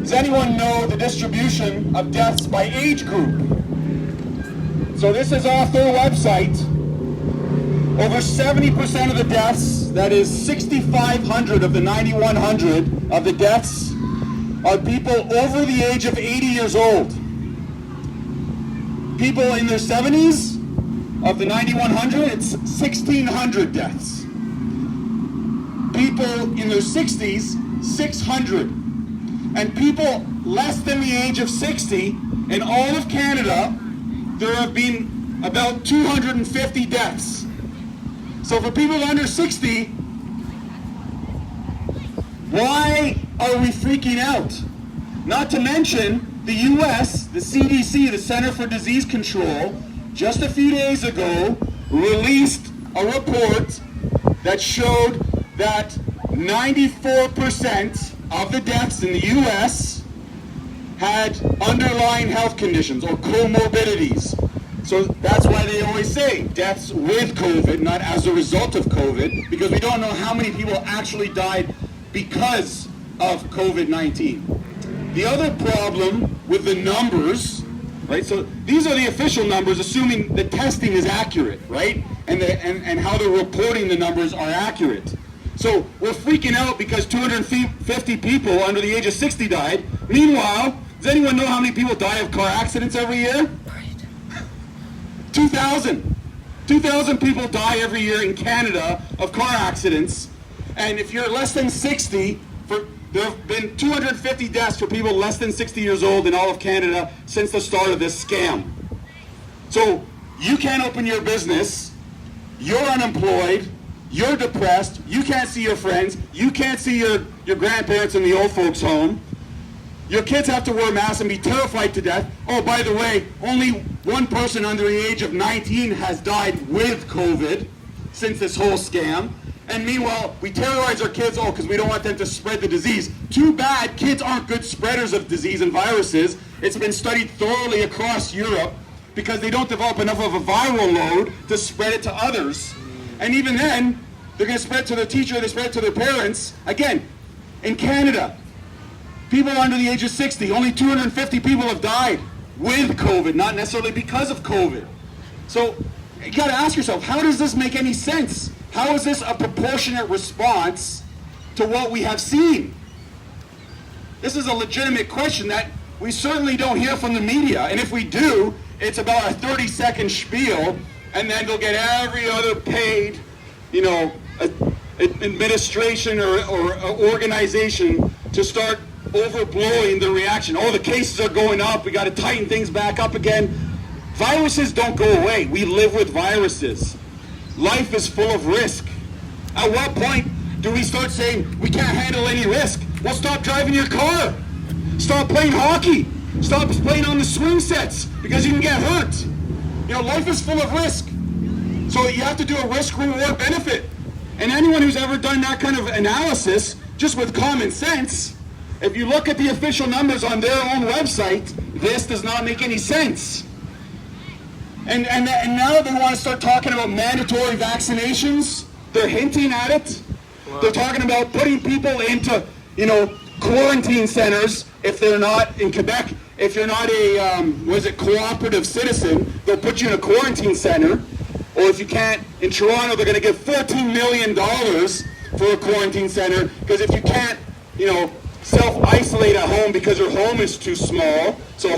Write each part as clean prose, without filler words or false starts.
Does anyone know the distribution of deaths by age group? So this is off their website. Over 70% of the deaths, that is 6,500 of the 9,100 of the deaths, are people over the age of 80 years old. People in their 70s, of the 9,100, it's 1,600 deaths. People in their 60s, 600. And people less than the age of 60, in all of Canada, there have been about 250 deaths. So for people under 60, why are we freaking out? Not to mention, the US, the CDC, the Center for Disease Control, just a few days ago, released a report that showed that 94% of the deaths in the US had underlying health conditions or comorbidities. So that's why they always say deaths with COVID, not as a result of COVID, because we don't know how many people actually died because of COVID-19. The other problem with the numbers, right? So these are the official numbers, assuming the testing is accurate, right? And how they're reporting the numbers are accurate. So we're freaking out because 250 people under the age of 60 died. Meanwhile, does anyone know how many people die of car accidents every year? 2,000. 2,000 people die every year in Canada of car accidents. And if you're less than 60, there have been 250 deaths for people less than 60 years old in all of Canada since the start of this scam. So you can't open your business, you're unemployed, you're depressed, you can't see your friends, you can't see your grandparents in the old folks' home. Your kids have to wear masks and be terrified to death. Oh, by the way, only one person under the age of 19 has died with COVID since this whole scam. And meanwhile, we terrorize our kids, because we don't want them to spread the disease. Too bad, kids aren't good spreaders of disease and viruses. It's been studied thoroughly across Europe because they don't develop enough of a viral load to spread it to others. And even then, they're going to spread it to their teacher, they spread it to their parents. Again, in Canada, people under the age of 60, only 250 people have died with COVID, not necessarily because of COVID. So you got to ask yourself, how does this make any sense? How is this a proportionate response to what we have seen? This is a legitimate question that we certainly don't hear from the media. And if we do, it's about a 30-second spiel, and then they'll get every other paid, administration or organization to start overblowing the reaction. Oh, the cases are going up. We got to tighten things back up again. Viruses don't go away. We live with viruses. Life is full of risk. At what point do we start saying we can't handle any risk? Well, stop driving your car. Stop playing hockey. Stop playing on the swing sets because you can get hurt. Life is full of risk. So you have to do a risk-reward benefit. And anyone who's ever done that kind of analysis, just with common sense, if you look at the official numbers on their own website, this does not make any sense. And now they want to start talking about mandatory vaccinations. They're hinting at it. Wow. They're talking about putting people into, quarantine centers if they're not in Quebec. If you're not a, cooperative citizen, they'll put you in a quarantine center. Or if you can't, in Toronto, they're going to give $14 million for a quarantine center. Because if you can't, self-isolate at home because your home is too small, so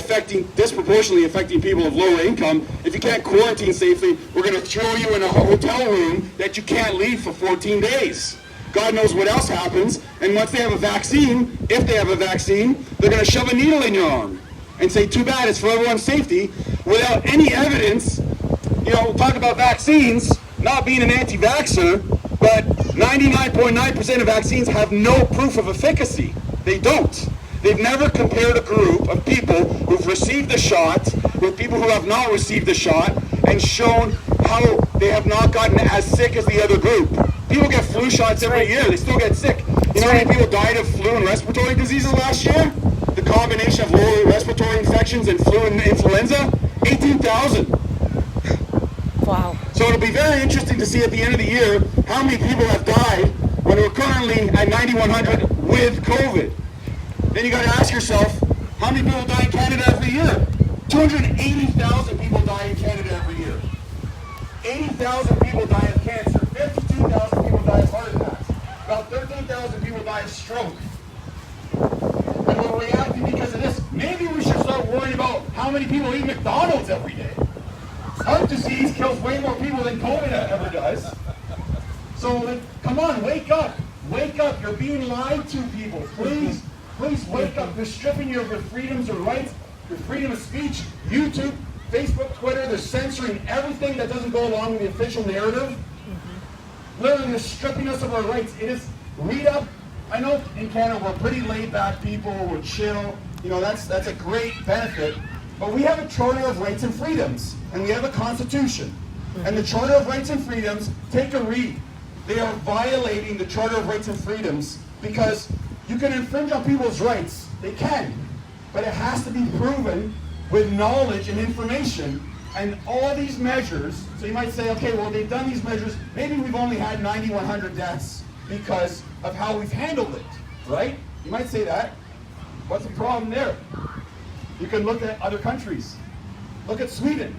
disproportionately affecting people of lower income. If you can't quarantine safely, we're going to throw you in a hotel room that you can't leave for 14 days. God knows what else happens. And once they have a vaccine, if they have a vaccine, they're going to shove a needle in your arm and say, too bad, it's for everyone's safety, without any evidence. We'll talk about vaccines, not being an anti-vaxxer, but 99.9% of vaccines have no proof of efficacy. They don't. They've never compared a group of people who've received the shot with people who have not received the shot and shown how they have not gotten as sick as the other group. People get flu shots every year. They still get sick. You know how many people died of flu and respiratory diseases last year? The combination of lower respiratory infections and flu and influenza? 18,000. Wow. So it'll be very interesting to see at the end of the year how many people have died when we're currently at 9,100 with COVID. Then you got to ask yourself, how many people die in Canada every year? 280,000 people die in Canada every year. 80,000 people die of cancer. 52,000 people die of heart attacks. About 13,000 people die of stroke. And we're reacting because of this. Maybe we should start worrying about how many people eat McDonald's every day. Heart disease kills way more people than COVID ever does. So come on, wake up. Wake up. You're being lied to, people. Please wake up. They're stripping you of your freedoms or rights, your freedom of speech. YouTube, Facebook, Twitter, they're censoring everything that doesn't go along with the official narrative. Literally, they're stripping us of our rights. It is, read up. I know in Canada we're pretty laid back people, we're chill. You know, that's a great benefit. But we have a Charter of Rights and Freedoms, and we have a Constitution. And the Charter of Rights and Freedoms, take a read. They are violating the Charter of Rights and Freedoms because you can infringe on people's rights. They can. But it has to be proven with knowledge and information. And all these measures, so you might say, okay, well, they've done these measures. Maybe we've only had 9,100 deaths because of how we've handled it, right? You might say that. What's the problem there? You can look at other countries. Look at Sweden.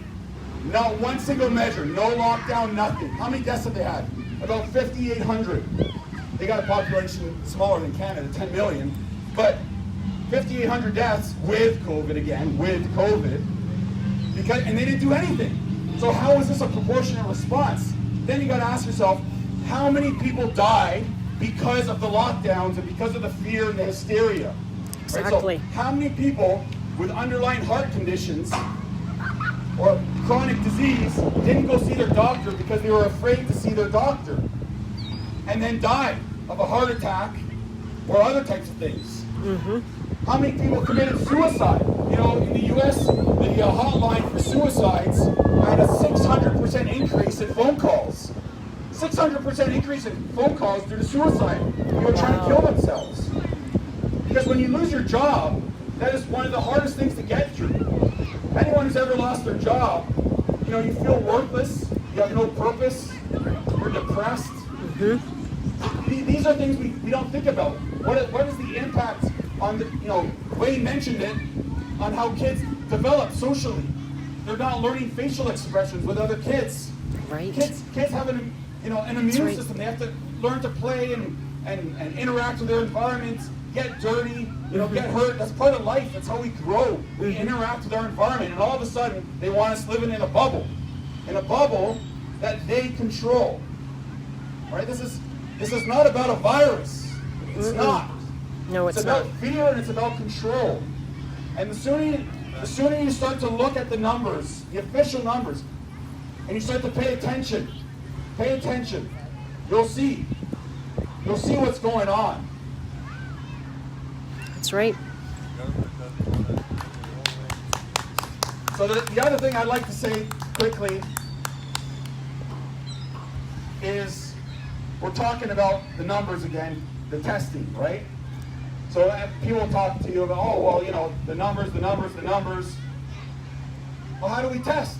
Not one single measure, no lockdown, nothing. How many deaths have they had? About 5,800. They got a population smaller than Canada, 10 million. But 5,800 deaths with COVID again, with COVID. And they didn't do anything. So how is this a proportionate response? Then you got to ask yourself, how many people died because of the lockdowns and because of the fear and the hysteria? Exactly. Right? So how many people with underlying heart conditions or chronic disease didn't go see their doctor because they were afraid to see their doctor and then died of a heart attack or other types of things? How many people committed suicide? You know, in the U.S., the hotline for suicides had a 600% increase in phone calls. 600% increase in phone calls due to suicide. People are trying to kill themselves. Because when you lose your job, that is one of the hardest things to get through. Anyone who's ever lost their job, you know, you feel worthless, you have no purpose, you're depressed. These are things we don't think about. What is the impact on the, you know, Wayne mentioned it, on how kids develop socially. They're not learning facial expressions with other kids. Right. Kids have an immune system. They have to learn to play and interact with their environment, get dirty, you know, get hurt. That's part of life. That's how we grow. We interact with our environment, and all of a sudden they want us living in a bubble that they control. All right? This is not about a virus. It's not. No, it's not. about fear and it's about control. And the sooner you start to look at the numbers, the official numbers, and you start to pay attention, you'll see what's going on. That's right. So the other thing I'd like to say quickly is we're talking about the numbers again, the testing, right? So people talk to you about, oh, well, you know, the numbers. Well, how do we test?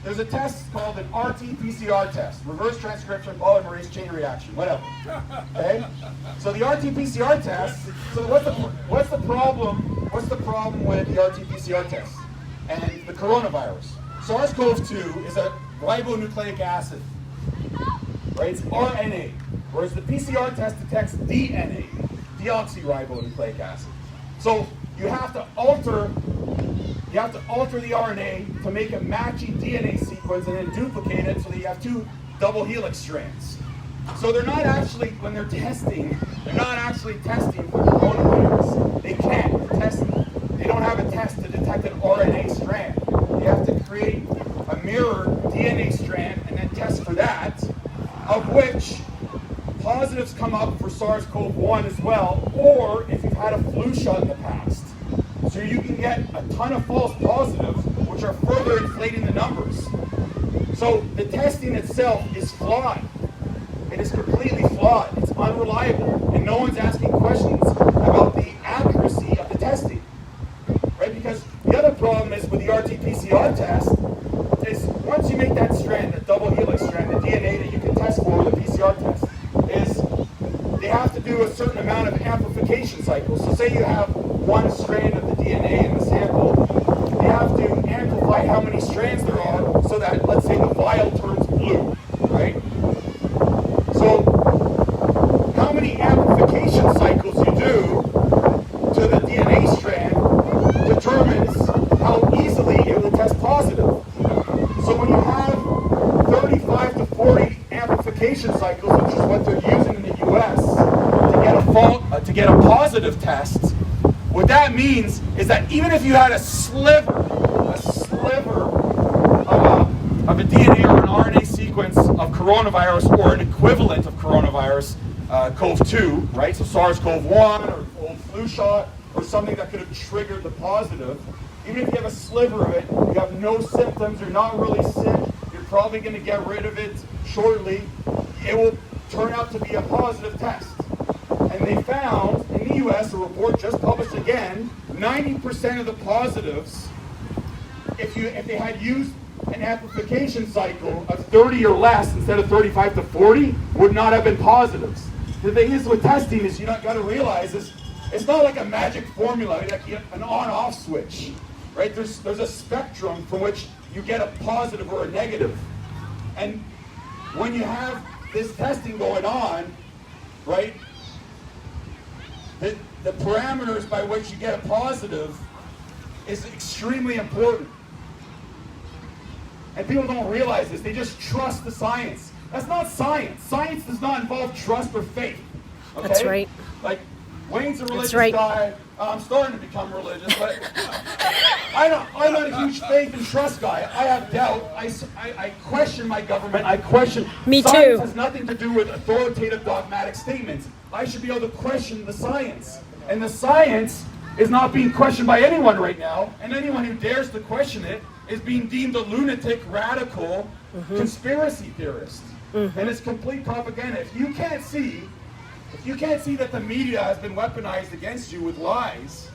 There's a test called an RT-PCR test, reverse transcription polymerase chain reaction, whatever. Okay? So the RT-PCR test, so what's the problem? What's the problem with the RT-PCR test and the coronavirus? SARS-CoV-2 is a ribonucleic acid, right? It's RNA, whereas the PCR test detects DNA, deoxyribonucleic acid. So you have to alter the RNA to make a matching DNA sequence and then duplicate it so that you have two double helix strands. So they're not actually, when they're testing, they're not actually testing for coronavirus. They can't test. They don't have a test to detect an RNA strand. You have to create a mirror DNA strand and then test for that, of which positives come up for SARS-CoV-1 as well, or if you've had a flu shot in the past. So you can get a ton of false positives, which are further inflating the numbers. So the testing itself is flawed. It is completely flawed. It's unreliable. And no one's asking questions about the accuracy of the testing. Right? Because the other problem is with the RT-PCR test is once you make that strand, that double helix strand, the DNA that you can test for with a PCR test, is they have to do a certain amount of amplification amplification cycle. So say you have one strand of the DNA in the sample, you have to amplify how many strands there are so that, let's say, the vial turns blue, right? So how many amplification cycles you do to the DNA strand determines how easily it will test positive. So when you have 35 to 40 amplification cycles, which is what they're using in the US to get a positive test, what that means is that even if you had a sliver of a DNA or an RNA sequence of coronavirus or an equivalent of coronavirus, CoV-2, right? So SARS-CoV-1 or old flu shot or something that could have triggered the positive. Even if you have a sliver of it, you have no symptoms, you're not really sick, you're probably going to get rid of it shortly, it will turn out to be a positive test. And they found in the US, a report just published again, 90% of the positives, if they had used an amplification cycle of 30 or less instead of 35 to 40, would not have been positives. The thing is with testing is you got to realize is it's not like a magic formula, like an on-off switch, right? There's a spectrum from which you get a positive or a negative. And when you have this testing going on, right, the parameters by which you get a positive is extremely important. And people don't realize this. They just trust the science. That's not science. Science does not involve trust or faith. Okay? That's right. Like, Wayne's a religious right. guy. I'm starting to become religious, but I'm not a huge faith and trust guy. I have doubt. I question my government. I question. Me too. Science has nothing to do with authoritative dogmatic statements. I should be able to question the science. And the science is not being questioned by anyone right now. And anyone who dares to question it is being deemed a lunatic, radical, conspiracy theorist. And it's complete propaganda. If you can't see that the media has been weaponized against you with lies,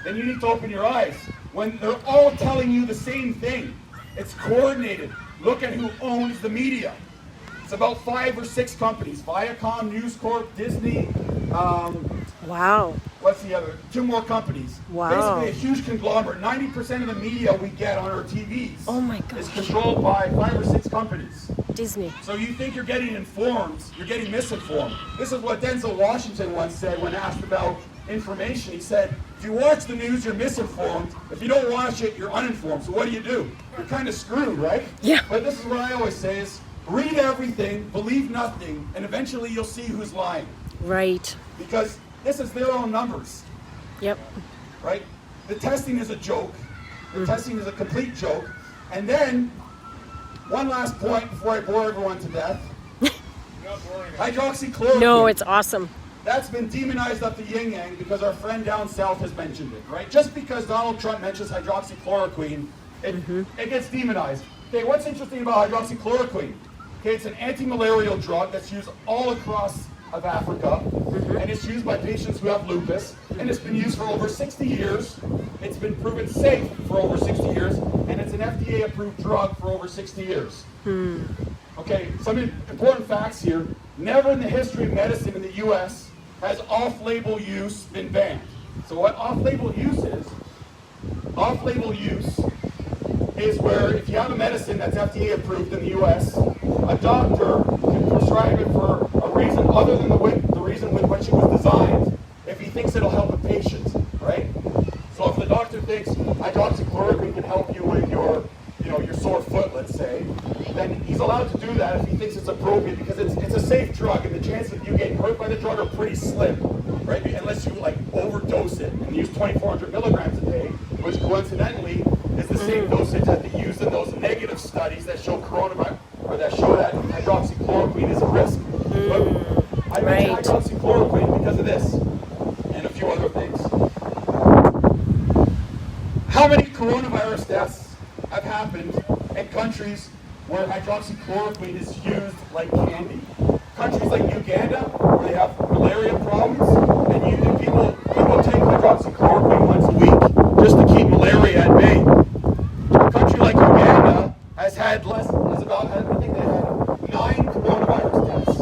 then you need to open your eyes. When they're all telling you the same thing, it's coordinated. Look at who owns the media. It's about 5 or 6 companies: Viacom, News Corp, Disney. Wow. What's the other? 2 more companies. Wow. Basically a huge conglomerate. 90% of the media we get on our TVs Oh my gosh. is controlled by 5 or 6 companies. Disney. So you think you're getting informed, you're getting misinformed. This is what Denzel Washington once said when asked about information. He said, if you watch the news, you're misinformed. If you don't watch it, you're uninformed. So what do? You're kind of screwed, right? Yeah. But this is what I always say is, read everything, believe nothing, and eventually you'll see who's lying. Right. Because this is their own numbers, Yep. right? The testing is a joke. The testing is a complete joke. And then, one last point before I bore everyone to death. Hydroxychloroquine. No, it's awesome. That's been demonized up the yin-yang because our friend down south has mentioned it, right? Just because Donald Trump mentions hydroxychloroquine, it gets demonized. Okay, what's interesting about hydroxychloroquine? Okay, it's an anti-malarial drug that's used all across of Africa, and it's used by patients who have lupus, and it's been used for over 60 years. It's been proven safe for over 60 years, and it's an FDA-approved drug for over 60 years. Okay, some important facts here. Never in the history of medicine in the US has off-label use been banned. So what off-label use is where if you have a medicine that's FDA approved in the US, a doctor can prescribe it for a reason other than the reason with which it was designed, if he thinks it'll help a patient, right? So if the doctor thinks hydroxychloroquine can help you with your sore foot, let's say, then he's allowed to do that if he thinks it's appropriate, because it's a safe drug, and the chances of you getting hurt by the drug are pretty slim, right? Unless you overdose it and use 2,400 milligrams a day, which coincidentally is the same dosage that they use in those negative studies that show coronavirus, or that show that hydroxychloroquine is a risk. But I mentioned hydroxychloroquine because of this and a few other things. How many coronavirus deaths have happened in countries where hydroxychloroquine is used like candy? Countries like Uganda, where they have malaria problems, and people take hydroxychloroquine once a week just to keep malaria at bay. A country like Uganda has had I think they had 9 coronavirus deaths.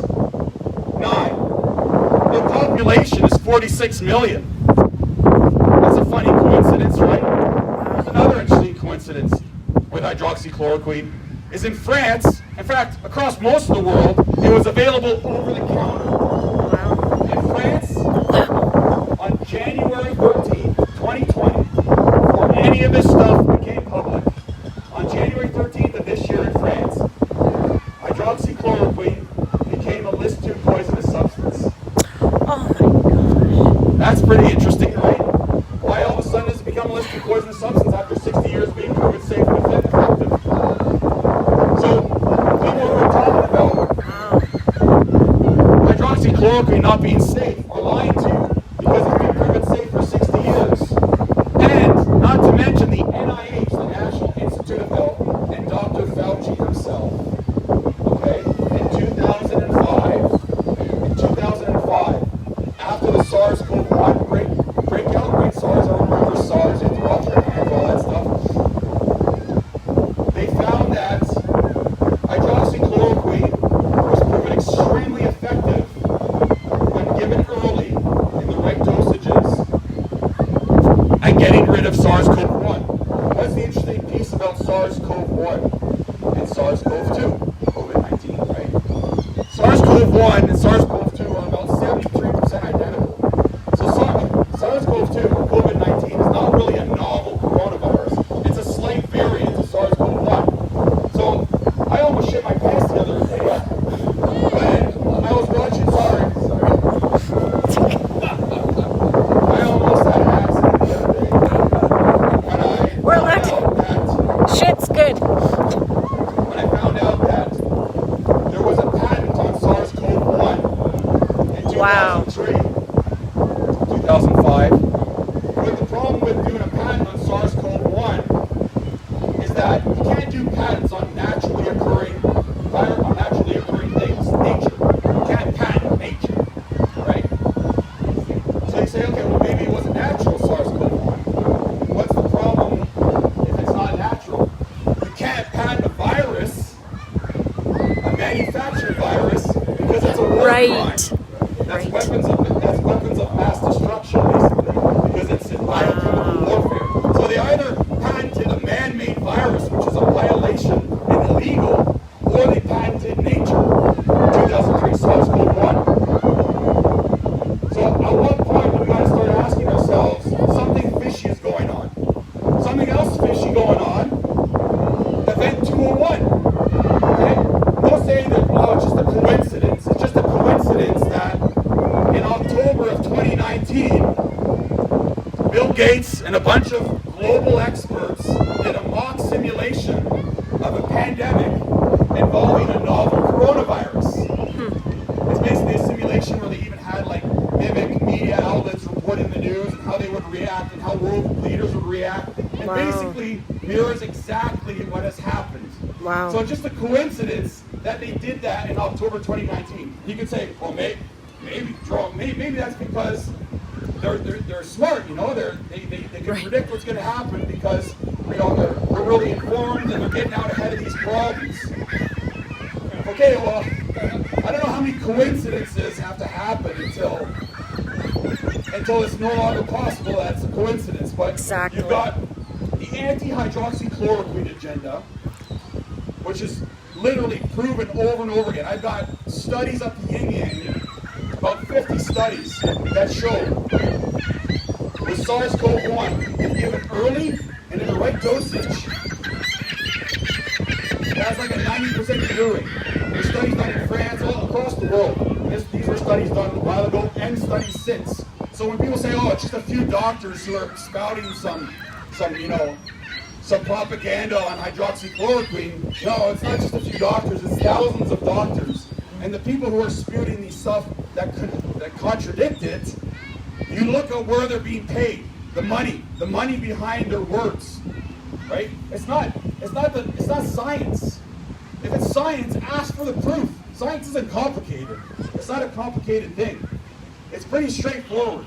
9. Their population is 4 46 million. That's a funny coincidence, right? There's another interesting coincidence with hydroxychloroquine, is in France, in fact, across most of the world, it was available over the counter. In France, on January 13th, 2020, before any of this stuff became public, on January 13th of this year in France, hydroxychloroquine became a list 2 poisonous substance. Oh my gosh. That's pretty interesting, right? Why all of a sudden does it become a list 2 poisonous substance after 60 years of being proven safe and effective? So, people who are talking about hydroxychloroquine not being safe are lying to you because it's been proven safe for 60 years. And not to mention the NIH, the National Institute of Health, and Dr. Fauci himself. Okay? In 2005, after the SARS-CoV-1 breakout, right? SARS, I remember SARS, you have to wash your hands, all that stuff. They found that hydroxychloroquine was proven extremely effective when given early in the right dosages at getting rid of SARS-CoV-1. What's the interesting piece about SARS-CoV-1 and SARS-CoV-2? COVID-19, right? SARS-CoV-1 and SARS-CoV-2 are about 73% identical. So SARS-CoV-2 or COVID-19 is not really a novel coronavirus. It's a slight variant of SARS-CoV-1. So I almost shit my pants the other day when I was watching, sorry. I almost had an accident the other day when I Well, found out that shit's good. when I found out that there was a patent on SARS-CoV-1 in 2003, 2005. But the problem with doing a patent on SARS-CoV-1 is that you can't do patents on naturally occurring things, nature. You can't patent nature, right? So you say, okay, well maybe it wasn't natural SARS-CoV-1. What's the problem if it's not natural? You can't patent a virus, a manufactured virus, because it's a war crime. That's weapons of mass destruction, basically, because it's in biochemical warfare. So they either patented a man-made virus, which is a violation and illegal, or they patented nature. 2003 SARS-CoV-1. So at what point do we got to start asking ourselves, something fishy is going on? Something else fishy going on? Event 201. Okay? Don't say that, oh, it's just a coincidence. It's just a coincidence that in October of 2019, Bill Gates and a bunch of global experts did a mock simulation of a pandemic involving a novel coronavirus. It's basically a simulation where they even had like mimic media outlets reporting the news and how they would react and how world leaders would react. And basically mirrors exactly what has happened. Wow. So it's just a coincidence that they did that in October 2019. You could say, well, maybe that's because they're smart, you know, they can predict what's going to happen because, you know, they're really informed and they're getting out ahead of these problems. Okay, well, I don't know how many coincidences have to happen until it's no longer possible that it's a coincidence. But Exactly. You've got the anti-hydroxychloroquine agenda, which is literally proven over and over again. I've got studies up the yin-yang, about 50 studies that show with SARS-CoV-1, if given early and in the right dosage, it has like a 90% cure rate. There's studies done in France, all across the world. These were studies done a while ago and studies since. So when people say, oh, it's just a few doctors who are spouting some propaganda on hydroxychloroquine, no, it's not just a few doctors, it's thousands of doctors. And the people who are spouting these stuff that contradict it, you look at where they're being paid, the money behind their words, right? It's not science. If it's science, ask for the proof. Science isn't complicated. It's not a complicated thing. It's pretty straightforward.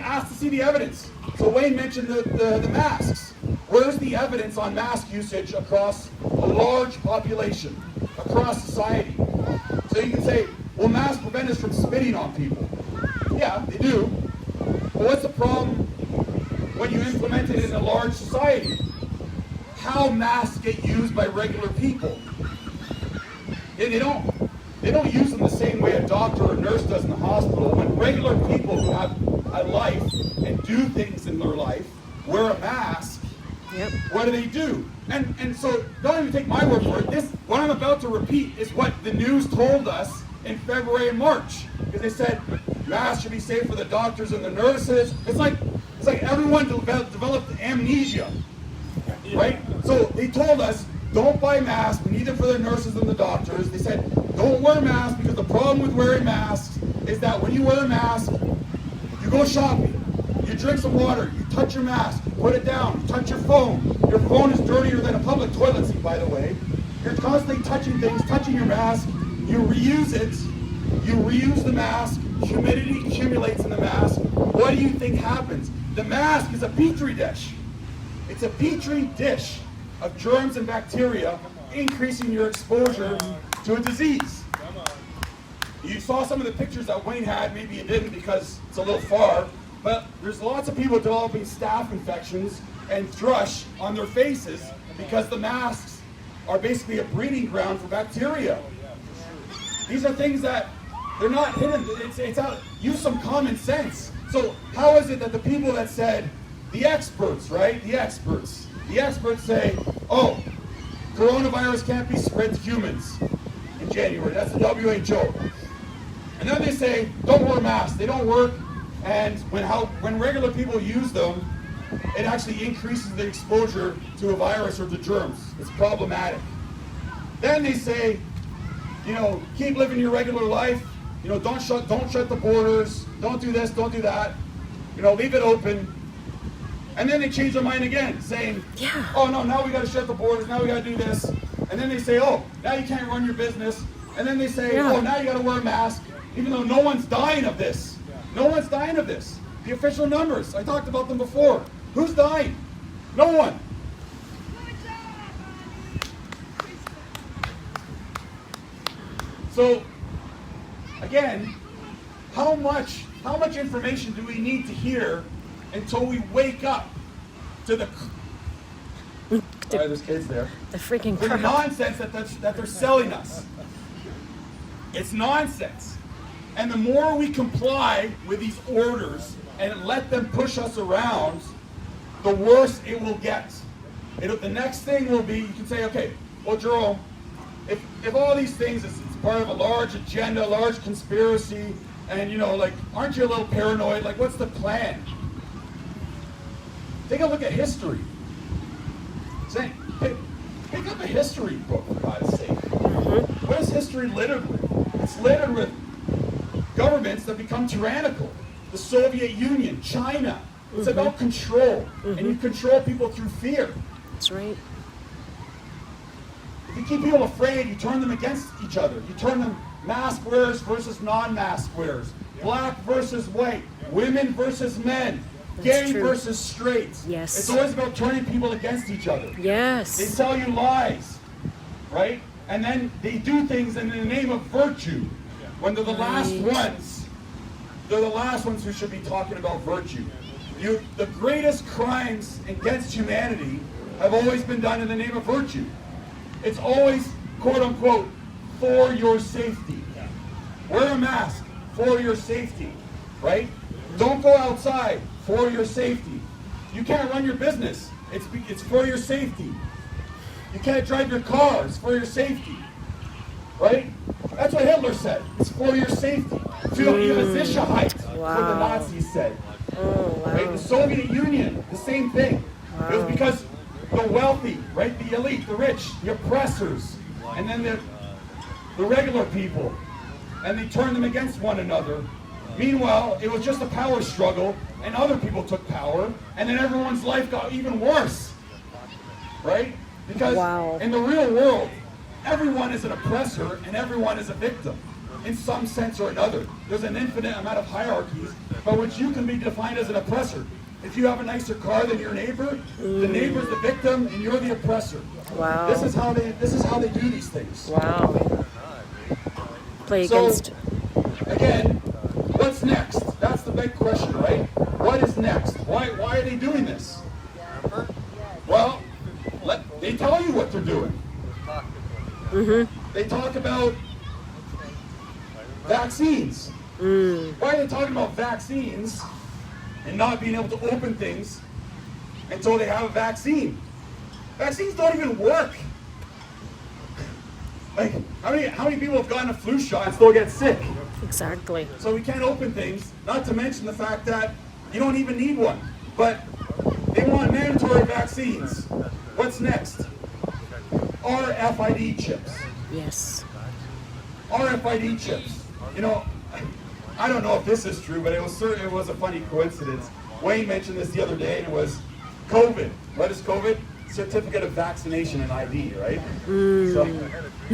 Ask to see the evidence. So Wayne mentioned the masks. Where's the evidence on mask usage across a large population, across society? So you can say, well, masks prevent us from spitting on people. Yeah, they do. when you implement it in a large society. How masks get used by regular people. They don't use them the same way a doctor or nurse does in the hospital. When regular people who have a life and do things in their life wear a mask, Yep. what do? And so don't even take my word for it. This, what I'm about to repeat, is what the news told us in February and March. Because they said masks should be safe for the doctors and the nurses. It's like everyone developed amnesia, right? So they told us, don't buy masks, neither for the nurses and the doctors. They said, don't wear masks, because the problem with wearing masks is that when you wear a mask, you go shopping, you drink some water, you touch your mask, put it down, you touch your phone. Your phone is dirtier than a public toilet seat, by the way. You're constantly touching things, touching your mask, you reuse it, you reuse the mask, humidity accumulates in the mask. What do you think happens? The mask is a petri dish. It's a petri dish of germs and bacteria, increasing your exposure to a disease. You saw some of the pictures that Wayne had, maybe you didn't because it's a little far, but there's lots of people developing staph infections and thrush on their faces because the masks are basically a breeding ground for bacteria. These are things that they're not hidden. It's out. Use some common sense. So how is it that the people that said, the experts, right? The experts say, oh, coronavirus can't be spread to humans in January. That's the WHO. And then they say, don't wear masks. They don't work. And when regular people use them, it actually increases the exposure to a virus or to germs. It's problematic. Then they say, keep living your regular life. Don't shut the borders. Don't do this. Don't do that. Leave it open. And then they change their mind again, saying, Yeah. oh no, now we got to shut the borders. Now we got to do this. And then they say, oh, now you can't run your business. And then they say, Yeah. oh, now you got to wear a mask, even though no one's dying of this. No one's dying of this. The official numbers, I talked about them before. Who's dying? No one. So, again, how much information do we need to hear until we wake up to the sorry, there's kids there. The freaking To the crap. nonsense that they're selling us. It's nonsense. And the more we comply with these orders and let them push us around, the worse it will get. The next thing will be, you can say, okay, well, Jerome, if all these things is part of a large agenda, a large conspiracy, and aren't you a little paranoid? What's the plan? Take a look at history. Pick up a history book, for God's sake. What is history littered with? It's littered with governments that become tyrannical. The Soviet Union, China. It's about control. And you control people through fear. That's right. If you keep people afraid, you turn them against each other. You turn them mask wearers versus non-mask wearers. Black versus white. Women versus men. Gay true. versus straight. Yes. It's always about turning people against each other. They Yes. tell you lies, right? And then they do things in the name of virtue. When they're the last ones, they're the last ones who should be talking about virtue. The greatest crimes against humanity have always been done in the name of virtue. It's always, quote unquote, for your safety. Wear a mask for your safety, right? Don't go outside for your safety. You can't run your business. It's for your safety. You can't drive your car. It's for your safety, right? That's what Hitler said. It's for your safety. Für ihre Sicherheit, that's what the Wow. Nazis said. Oh, Right? The wow. Soviet Union, the same thing. It was because the wealthy, right, the elite, the rich, the oppressors, and then the regular people, and they turned them against one another. Meanwhile, it was just a power struggle, and other people took power, and then everyone's life got even worse, right? Because Wow. in the real world, everyone is an oppressor and everyone is a victim in some sense or another. There's an infinite amount of hierarchies by which you can be defined as an oppressor. If you have a nicer car than your neighbor, the neighbor's the victim and you're the oppressor. Wow. This is how they do these things. Wow. Play So, against. again, what's next? That's the big question, right? What is next? Why are they doing this? They talk about vaccines. Why are they talking about vaccines and not being able to open things until they have a vaccine? Vaccines don't even work. Like, how many people have gotten a flu shot and still get sick? Exactly. So we can't open things, not to mention the fact that you don't even need one. But they want mandatory vaccines. What's next? RFID chips. Yes. RFID chips. You know, I don't know if this is true, but it was a funny coincidence. Wayne mentioned this the other day, and it was COVID. What is COVID? Certificate of vaccination and ID, right? So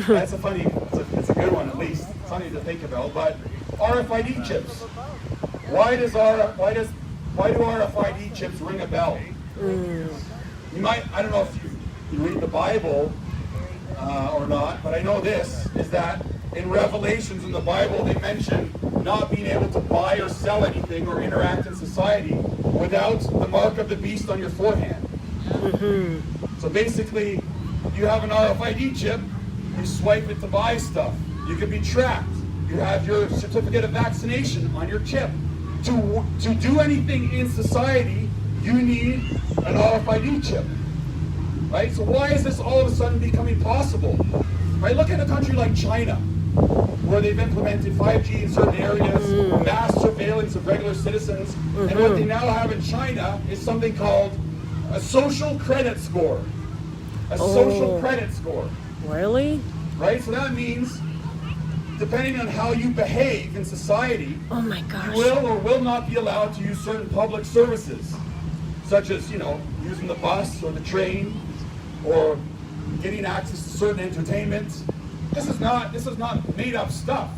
that's it's a good one at least. Something to think about. But RFID chips. Why do RFID chips ring a bell? You might, I don't know if you read the Bible or not, but I know this is that in Revelations in the Bible they mention not being able to buy or sell anything or interact in society without the mark of the beast on your forehead. So basically, you have an RFID chip, you swipe it to buy stuff. You can be tracked. You have your certificate of vaccination on your chip. To do anything in society, you need an RFID chip. Right? So why is this all of a sudden becoming possible? Right? Look at a country like China, where they've implemented 5G in certain areas, mass surveillance of regular citizens, and what they now have in China is something called a social credit score. A social credit score. Really? Right? So that means, depending on how you behave in society, Oh my gosh. you will or will not be allowed to use certain public services, such as, using the bus or the train, or getting access to certain entertainment. This is not made up stuff.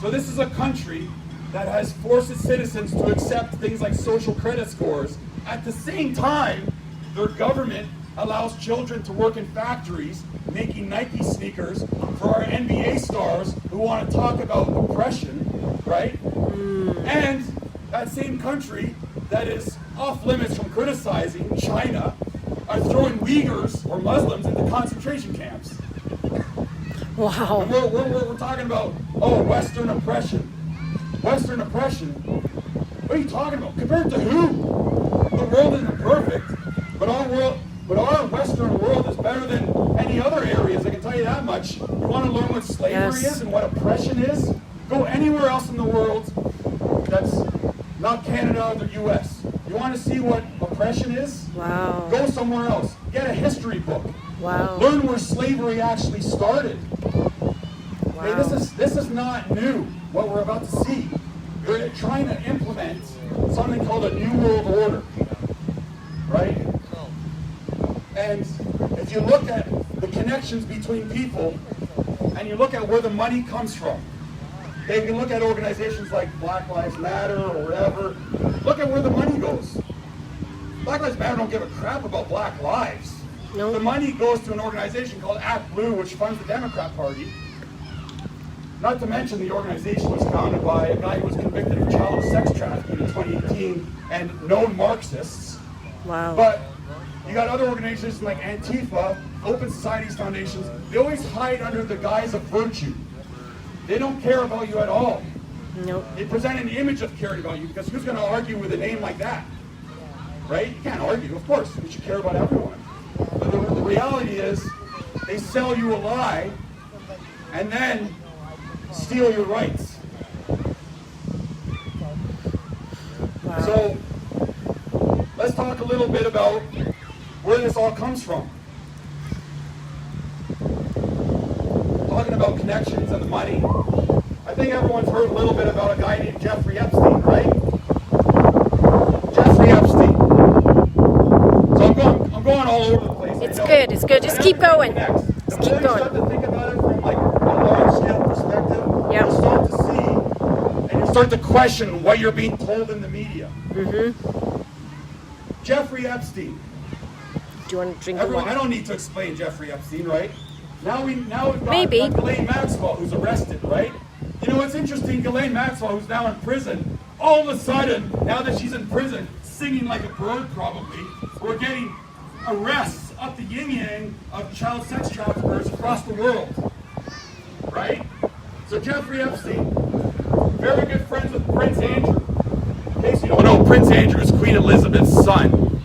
So this is a country that has forced its citizens to accept things like social credit scores. At the same time, their government allows children to work in factories making Nike sneakers for our NBA stars who want to talk about oppression, right? And that same country that is off limits from criticizing China are throwing Uyghurs or Muslims into concentration camps. Wow. And we're talking about, Western oppression. Western oppression? What are you talking about? Compared to who? The world isn't perfect, but our Western world is better than any other areas, I can tell you that much. You want to learn what slavery is and what oppression is? Go anywhere else in the world that's not Canada or the US. You want to see what oppression is? Wow. Go somewhere else. Get a history book. Wow. Learn where slavery actually started. Wow. Okay, this is not new, what we're about to see. They're trying to implement something called a New World Order, right? And if you look at the connections between people, and you look at where the money comes from, okay, you can look at organizations like Black Lives Matter or whatever, look at where the money goes. Black Lives Matter don't give a crap about black lives. No. The money goes to an organization called Act Blue, which funds the Democrat Party. Not to mention the organization was founded by a guy who was convicted of child sex trafficking in 2018 and known Marxists. Wow. But you got other organizations like Antifa, Open Societies Foundations. They always hide under the guise of virtue. They don't care about you at all. Nope. They present an image of caring about you, because who's going to argue with a name like that? Right? You can't argue. Of course, we should care about everyone. But the reality is, they sell you a lie and then steal your rights. Wow. So, let's talk a little bit about where this all comes from. Talking about connections and the money. I think everyone's heard a little bit about a guy named Jeffrey Epstein, right? Jeffrey Epstein. So I'm going all over the place. It's good. It's good. Just keep going. Just keep going. Start to think about it from like a large scale perspective. Yeah. You start to see, and you start to question what you're being told in the media. Jeffrey Epstein. Do you want to drink Everyone, water? I don't need to explain Jeffrey Epstein, right? Now we've got Maybe. Ghislaine Maxwell, who's arrested, right? You know what's interesting? Ghislaine Maxwell, who's now in prison, all of a sudden, now that she's in prison, singing like a bird probably, we're getting arrests up the yin-yang of child sex traffickers across the world, right? So Jeffrey Epstein, very good friends with Prince Andrew. In case you don't know, Prince Andrew is Queen Elizabeth's son.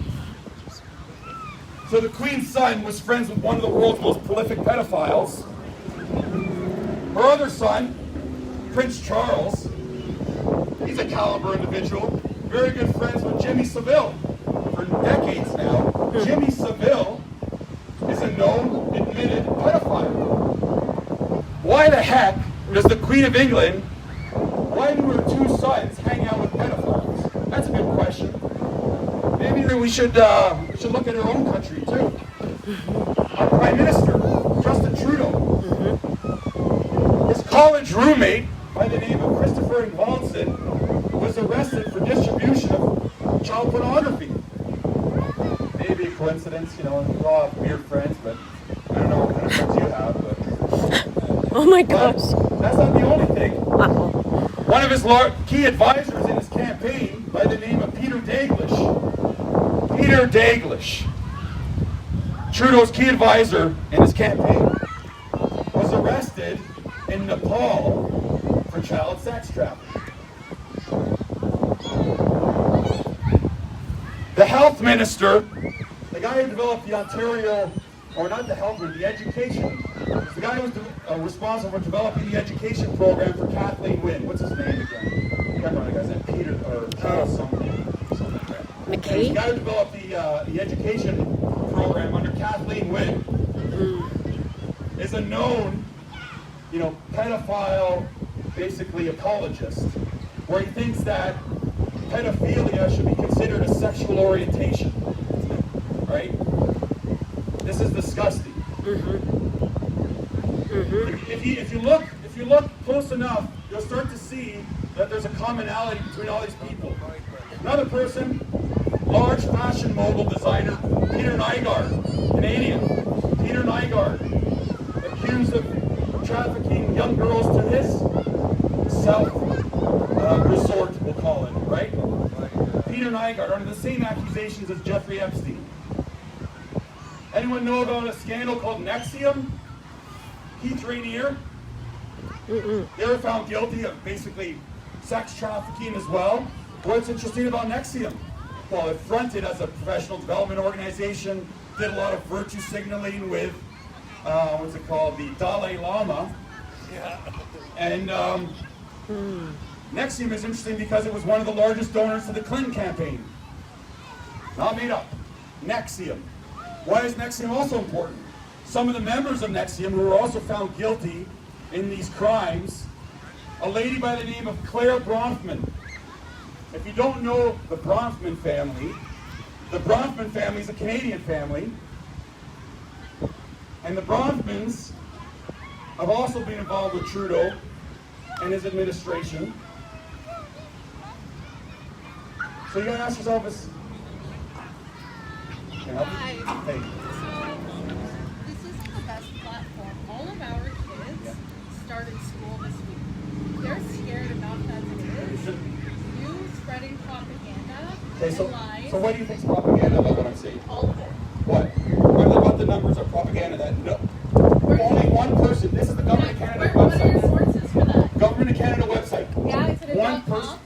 So the Queen's son was friends with one of the world's most prolific pedophiles. Her other son, Prince Charles, he's a caliber individual, very good friends with Jimmy Savile for decades now. Jimmy Savile is a known, admitted pedophile. Why the heck does the Queen of England, why do her two sons hang out with pedophiles? That's a good question. Maybe we should look at our own country too. Our Prime Minister, Justin Trudeau, his college roommate by the name of Christopher Ingvaldson was arrested for distribution of child pornography. Maybe a coincidence, you know, we all have weird friends, but I don't know what kind of friends you have, but... Oh my But gosh. that's not the only thing. Wow. One of his key advisors in his campaign by the name of Peter Daglish. Peter Daglish, Trudeau's key advisor in his campaign, was arrested in Nepal for child sex trafficking. The health minister, the guy who developed the Ontario, or not the health minister, the education, the guy who was responsible for developing the education program for Kathleen Wynne. What's his name again? I can't remember the guy's name. Peter, or Charles something like that. McKay? The guy who developed the education program under Kathleen Wynne is a known, you know, pedophile, basically apologist, where he thinks that pedophilia should be considered a sexual orientation, right? This is disgusting. If you look close enough, you'll start to see that there's a commonality between all these people. Another person, large fashion mogul designer Peter Nygaard, Canadian. Peter Nygaard, accused of trafficking young girls to his resort, we'll call it, right? Peter Nygaard, under the same accusations as Jeffrey Epstein. Anyone know about a scandal called Nexium? Keith Rainier? They were found guilty of basically sex trafficking as well. What's interesting about Nexium? Well, it fronted as a professional development organization, did a lot of virtue signaling with, what's it called, the Dalai Lama. And Nexium is interesting because it was one of the largest donors to the Clinton campaign. Not made up. Nexium. Why is Nexium also important? Some of the members of Nexium who were also found guilty in these crimes, a lady by the name of Claire Bronfman. If you don't know the Bronfman family is a Canadian family, and the Bronfmans have also been involved with Trudeau and his administration. So you gotta ask yourself, can I help you? Hey. This isn't the best platform. All of our kids started school this week. They're scared enough as it is. You spreading propaganda Okay, and lies. so what do you think is propaganda about what I'm saying? All of it. What? What about the numbers of propaganda that only one person, this is the Government of Canada What are your website. sources for that? Government of Canada website. Yeah, is it a One .com? person,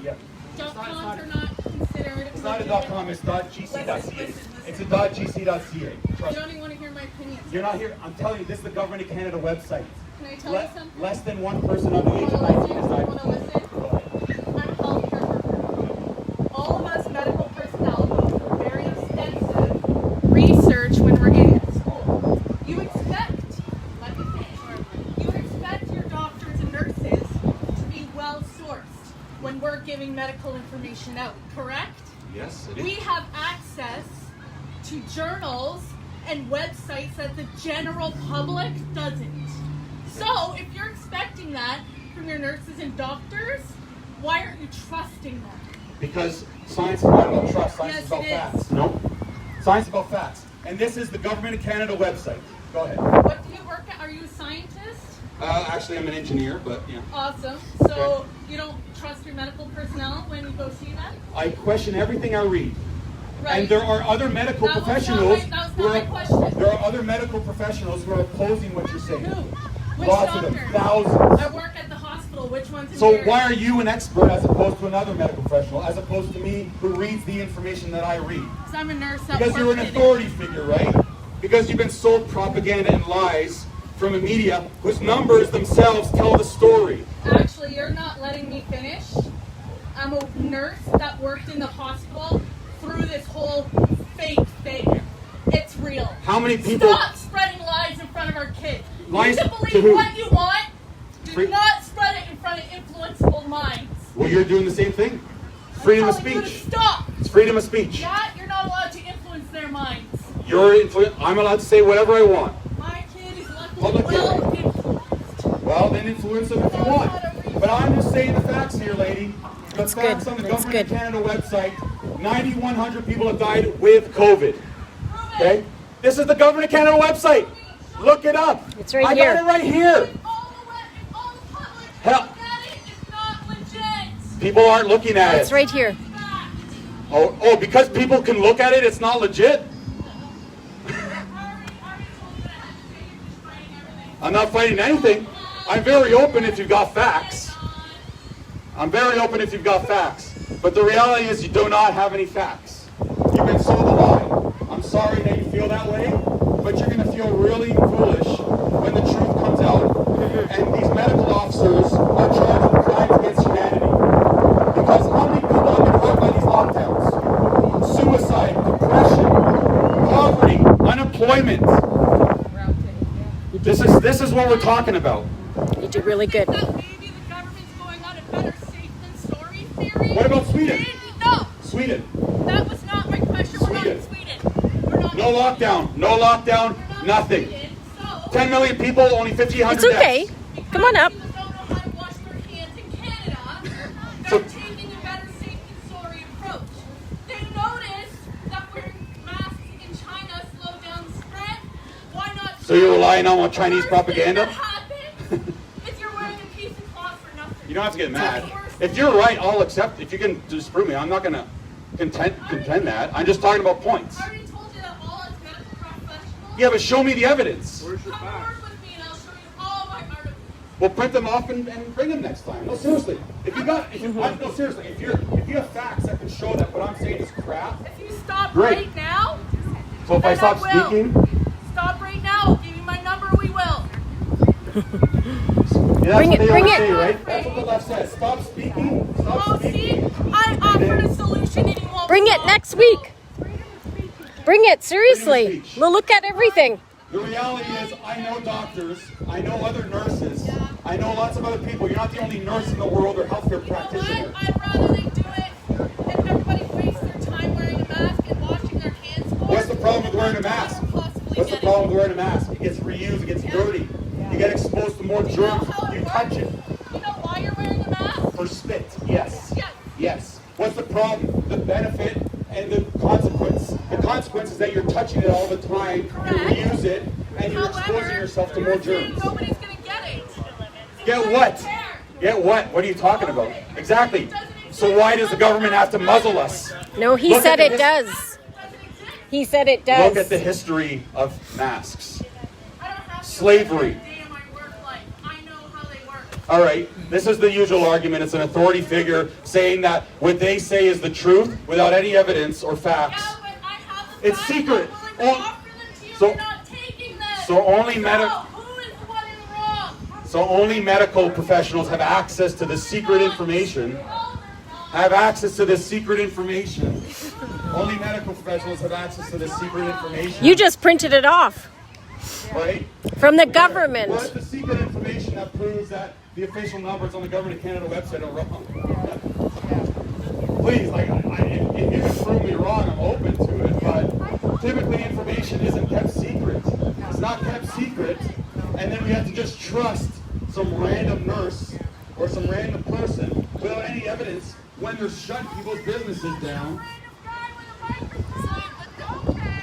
yeah. .coms are not considered. It's not a .com, it's .gc.ca. Listen. It's a .gc.ca. You Trust don't me. even want to hear my opinion. You're not here, I'm telling you, this is the Government of Canada website. Can I tell you something? Less than one person under the age of 19 is Want to diagnosed. listen? I'm a healthcare worker. All of us medical personnel go through very extensive research when we're getting at school. You expect, let me finish, you expect your doctors and nurses to be well sourced when we're giving medical information out, correct? Yes, it We have access to journals and websites that the general public doesn't. So if you're expecting that from your nurses and doctors, why aren't you trusting them? Because science is not about trust, science Yes, is about it is. facts. No. Science is about facts. And this is the Government of Canada website. Go ahead. What do you work at? Are you a scientist? Actually, I'm an engineer, but yeah. Awesome. So you don't trust your medical personnel when you go see them? I question everything I read. Right. And there are other medical That was not professionals my- that was who not are, my question. there are other medical professionals who are opposing what you're saying. Who? Which Lots doctor? of them, thousands. I work at the hospital. Which one's in So here? why are you an expert as opposed to another medical professional, as opposed to me who reads the information that I read? Because I'm a nurse that Because you're an works in it. authority figure, right? Because you've been sold propaganda and lies from a media whose numbers themselves tell the story. Actually, you're not letting me finish. I'm a nurse that worked in the hospital through this whole fake thing. It's real. How many people... Stop spreading lies in front of our kids. Lies you can to believe who? what you want. Do Free- not spread it in front of influenceable minds. Well, you're doing the same thing. Freedom of I'm telling you to speech. stop. It's freedom of speech. Yeah, you're not allowed to influence their minds. I'm allowed to say whatever I want. My kid is luckily Public well hearing. influenced. Well, then influence them if you want. But I'm just saying the facts here, lady. The That's facts good. on the That's Government of good. Canada website, 9,100 people have died with COVID. Okay? This is the Government of Canada website. Look it up. It's right I here. got it right here. All the public Hell. look at it, it's not legit. People aren't looking at It's it. right here. Fact. Oh, because people can look at it, it's not legit? I'm not fighting anything. I'm very open if you've got facts. I'm very open if you've got facts. But the reality is you do not have any facts. You've been sold a lie. I'm sorry that you feel that way, but you're going to feel really foolish when the truth comes out. And these medical officers are charged with crimes against humanity. Because how many people have been hurt by these lockdowns? Suicide, depression, poverty, unemployment. This is what we're talking about. You did really good. That maybe the government's going on a better safe than sorry theory. What about Sweden? No, Sweden. that was not my question. We're not in Sweden. We're not No lockdown. No lockdown. Nothing. 10 million people, only 1,500 It's okay. deaths. Come on up. People don't know how to wash their hands in Canada. So- They're taking a better safe than sorry approach. They noticed that wearing masks in China slowed down the spread. Why not? So you're relying on Chinese First propaganda? thing that happens is you're wearing a piece of cloth for nothing. You don't have to get That's mad. the worst If you're right, I'll accept. If you can disprove me, I'm not going to contend that. I'm just talking about points. I already told you that all as medical professionals. Yeah, but show me the evidence. Come work with me and I'll show you all my articles. We'll print them off and bring them next time. No, seriously. No, seriously. If you have facts that can show that what I'm saying is crap. If you stop Great. right now, So if I then stop will. speaking, Stop right now. I'll give you my number. We will. yeah, that's Bring what it, they bring always it. say, right? That's what the left says. Stop speaking. Stop Oh, see, speaking. I offered a solution and you won't. Bring it stop. next week. Bring it, seriously. Freedom of speech. We'll look at everything. The reality is, I know doctors, I know other nurses, I know lots of other people. You're not the only nurse in the world or healthcare You know practitioner. what? I'd rather they do it if everybody wastes their time wearing a mask and washing their hands more. What's the problem with wearing a mask? What's the problem with wearing a mask? It gets reused, it gets dirty. You get exposed to more germs. You touch it. You know why you're wearing a mask? For spit, yes. Yes. Yes. What's the problem? The benefit and the consequence. The consequence is that you're touching it all the time, you reuse it, and you're exposing yourself to more you're saying germs. nobody's going to get it. Get what? Get what? What are you talking about? Exactly. So why does the government have to muzzle us? No, he Look said at it the does. He said it does. Look at the history of masks. I don't have to Slavery. every day of my work life. I know how they work. All right, this is the usual argument. It's an authority figure saying that what they say is the truth without any evidence or facts. Yeah, but I have the It's facts. secret. I'm willing to Oh, offer them to you. so- You're not taking them. so only So, medi- who is the one in the wrong? So only medical professionals have access to this secret information. Have access to this secret information. Only medical professionals have access to this secret information. You just printed it off right? from the What is government. the secret information that proves that the official numbers on the Government of Canada website are wrong? Please, if you can prove me wrong, I'm open to it. But typically, information isn't kept secret. It's not kept secret, and then we have to just trust some random nurse or some random person without any evidence when they're shutting people's businesses down.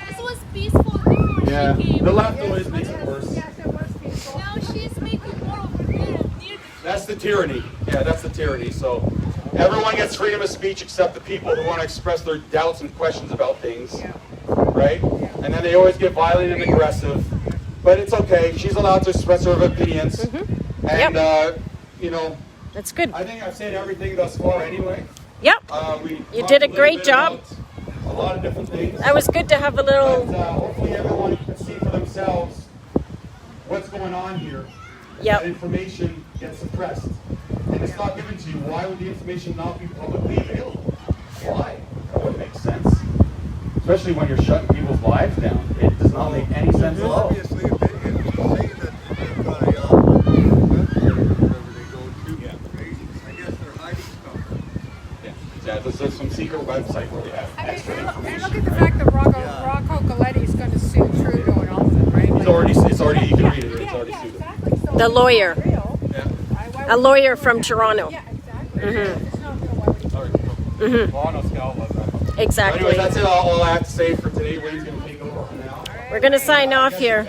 This was peaceful before Yeah, she came. the left always makes it worse. Now she's making more of a near. That's the tyranny. Yeah, that's the tyranny. So everyone gets freedom of speech except the people who want to express their doubts and questions about things, right? And then they always get violent and aggressive. But it's okay. She's allowed to express her opinions. And, you know, That's good. I think I've said everything thus far anyway. Yep. We You talked did a little great bit job. about a lot of different things. That was good to have a little. But, hopefully everyone can see for themselves what's going on here. Yep. That information gets suppressed. And it's not given to you. Why would the information not be publicly available? Why? That wouldn't make sense. Especially when you're shutting people's lives down. It does not make any sense at all. Obviously, if you say that they've got a website or whatever they go to, I guess they're hiding stuff. Yeah, there's some secret website where they have extra And information. look at the fact that Rocco Coletti's going to sue Trudeau and all that, right? It's already, you can read it, it's already sued. Exactly. So The lawyer. Yeah. A lawyer from Toronto. Yeah, exactly. It's not real. Why would he Exactly. Anyways, that's it. All I have to say for today. Wayne's going to take over for now. We're going to sign off here.